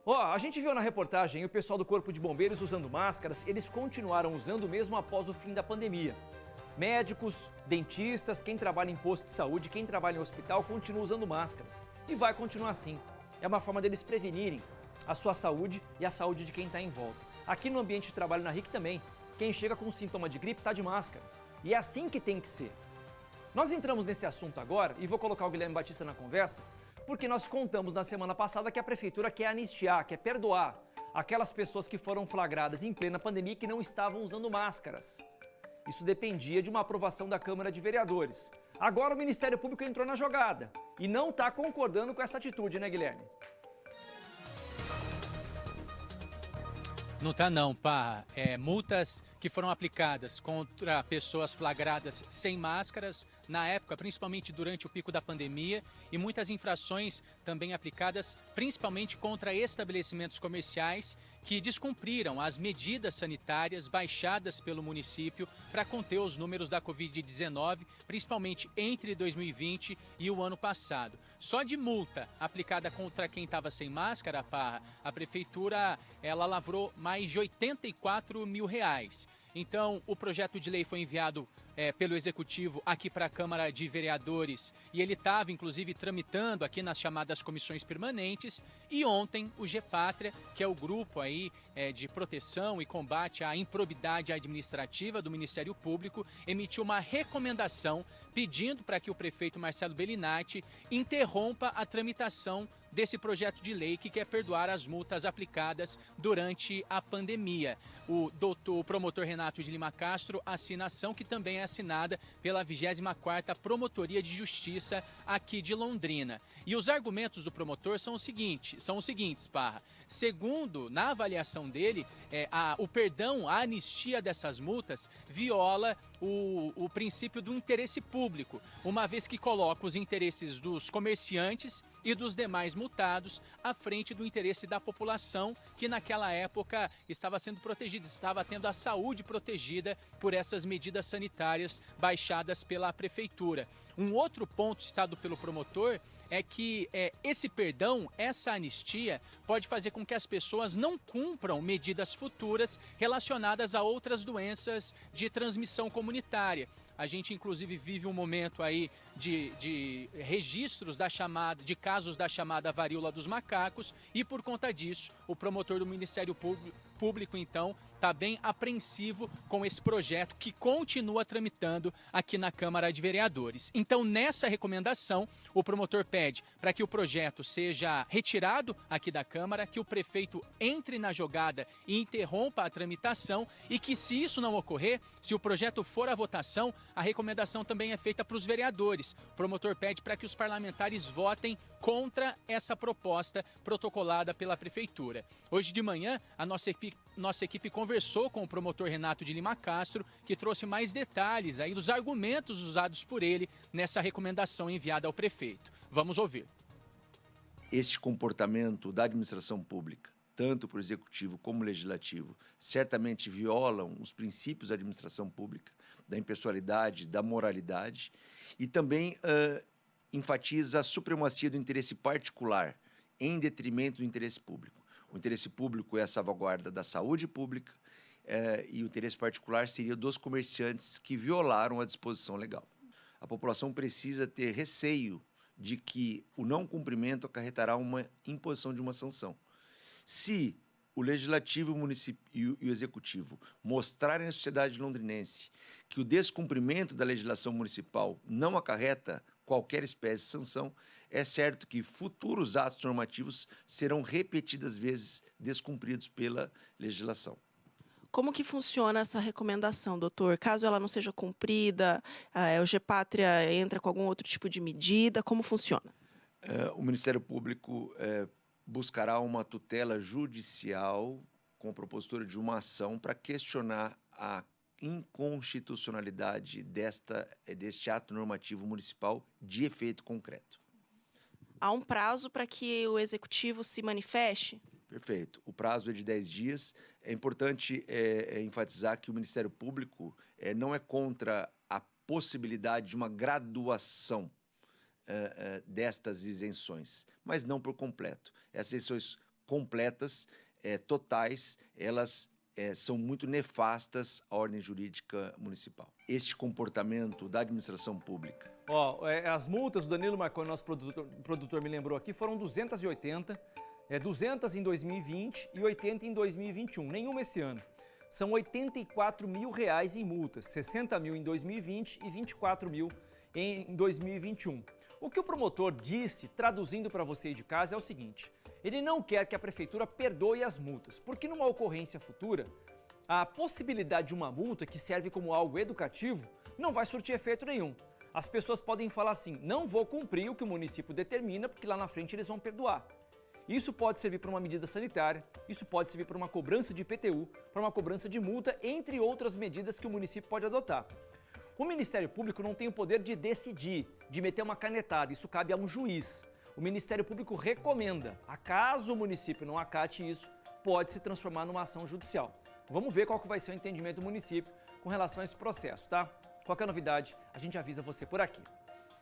A gente viu na reportagem o pessoal do Corpo de Bombeiros usando máscaras, eles continuaram usando mesmo após o fim da pandemia. Médicos, dentistas, quem trabalha em posto de saúde, quem trabalha em hospital, continua usando máscaras. E vai continuar assim. É uma forma deles prevenirem a sua saúde e a saúde de quem está em volta. Aqui no ambiente de trabalho na RIC também, quem chega com sintoma de gripe está de máscara. E é assim que tem que ser. Nós entramos nesse assunto agora e vou colocar o Guilherme Batista na conversa, porque nós contamos na semana passada que a Prefeitura quer anistiar, quer perdoar aquelas pessoas que foram flagradas em plena pandemia e que não estavam usando máscaras. Isso dependia de uma aprovação da Câmara de Vereadores. Agora o Ministério Público entrou na jogada e não está concordando com essa atitude, né, Guilherme? Não tá não, Parra. Multas que foram aplicadas contra pessoas flagradas sem máscaras, na época, principalmente durante o pico da pandemia, e muitas infrações também aplicadas principalmente contra estabelecimentos comerciais que descumpriram as medidas sanitárias baixadas pelo município para conter os números da Covid-19, principalmente entre 2020 e o ano passado. Só de multa aplicada contra quem estava sem máscara, Parra, a Prefeitura ela lavrou mais de R$84 mil. Então, o projeto de lei foi enviado pelo Executivo aqui para a Câmara de Vereadores e ele estava, inclusive, tramitando aqui nas chamadas comissões permanentes. E ontem, o GEPátria, que é o grupo aí de proteção e combate à improbidade administrativa do Ministério Público, emitiu uma recomendação pedindo para que o prefeito Marcelo Bellinati interrompa a tramitação desse projeto de lei que quer perdoar as multas aplicadas durante a pandemia. O promotor Renato de Lima Castro assina a ação, que também é assinada pela 24ª Promotoria de Justiça aqui de Londrina. E os argumentos do promotor são os seguintes, Parra. Segundo, na avaliação dele, o perdão, a anistia dessas multas viola o princípio do interesse público, uma vez que coloca os interesses dos comerciantes e dos demais multados à frente do interesse da população, que naquela época estava sendo protegida, estava tendo a saúde protegida por essas medidas sanitárias baixadas pela Prefeitura. Um outro ponto citado pelo promotor é que esse perdão, essa anistia, pode fazer com que as pessoas não cumpram medidas futuras relacionadas a outras doenças de transmissão comunitária. A gente, inclusive, vive um momento aí de registros de casos da chamada varíola dos macacos e, por conta disso, o promotor do Ministério Público, então, está bem apreensivo com esse projeto que continua tramitando aqui na Câmara de Vereadores. Então, nessa recomendação, o promotor pede para que o projeto seja retirado aqui da Câmara, que o prefeito entre na jogada e interrompa a tramitação e que, se isso não ocorrer, se o projeto for à votação, a recomendação também é feita para os vereadores. O promotor pede para que os parlamentares votem contra essa proposta protocolada pela Prefeitura. Hoje de manhã, a nossa equipe conversou com o promotor Renato de Lima Castro, que trouxe mais detalhes aí dos argumentos usados por ele nessa recomendação enviada ao prefeito. Vamos ouvir. Este comportamento da administração pública, tanto para o Executivo como o Legislativo, certamente violam os princípios da administração pública, da impessoalidade, da moralidade, e também enfatiza a supremacia do interesse particular em detrimento do interesse público. O interesse público é a salvaguarda da saúde pública e o interesse particular seria dos comerciantes que violaram a disposição legal. A população precisa ter receio de que o não cumprimento acarretará uma imposição de uma sanção. Se o Legislativo e o Executivo mostrarem à sociedade londrinense que o descumprimento da legislação municipal não acarreta qualquer espécie de sanção, é certo que futuros atos normativos serão repetidas vezes descumpridos pela legislação. Como que funciona essa recomendação, doutor? Caso ela não seja cumprida, o GEPátria entra com algum outro tipo de medida? Como funciona? O Ministério Público buscará uma tutela judicial com a propositura de uma ação para questionar a inconstitucionalidade deste ato normativo municipal de efeito concreto. Há um prazo para que o Executivo se manifeste? Perfeito. O prazo é de 10 dias. É importante enfatizar que o Ministério Público não é contra a possibilidade de uma graduação destas isenções, mas não por completo. Essas isenções completas, totais, elas são muito nefastas à ordem jurídica municipal. Este comportamento da administração pública. As multas, o Danilo Marconi, nosso produtor me lembrou aqui, foram 280, 200 em 2020 e 80 em 2021, nenhuma esse ano. São R$84 mil em multas, 60 mil em 2020 e 24 mil em 2021. O que o promotor disse, traduzindo para você de casa, é o seguinte: ele não quer que a prefeitura perdoe as multas, porque numa ocorrência futura, a possibilidade de uma multa que serve como algo educativo não vai surtir efeito nenhum. As pessoas podem falar assim: não vou cumprir o que o município determina, porque lá na frente eles vão perdoar. Isso pode servir para uma medida sanitária, isso pode servir para uma cobrança de IPTU, para uma cobrança de multa, entre outras medidas que o município pode adotar. O Ministério Público não tem o poder de decidir, de meter uma canetada, isso cabe a um juiz. O Ministério Público recomenda, caso o município não acate isso, pode se transformar numa ação judicial. Vamos ver qual que vai ser o entendimento do município com relação a esse processo, tá? Qualquer novidade, a gente avisa você por aqui.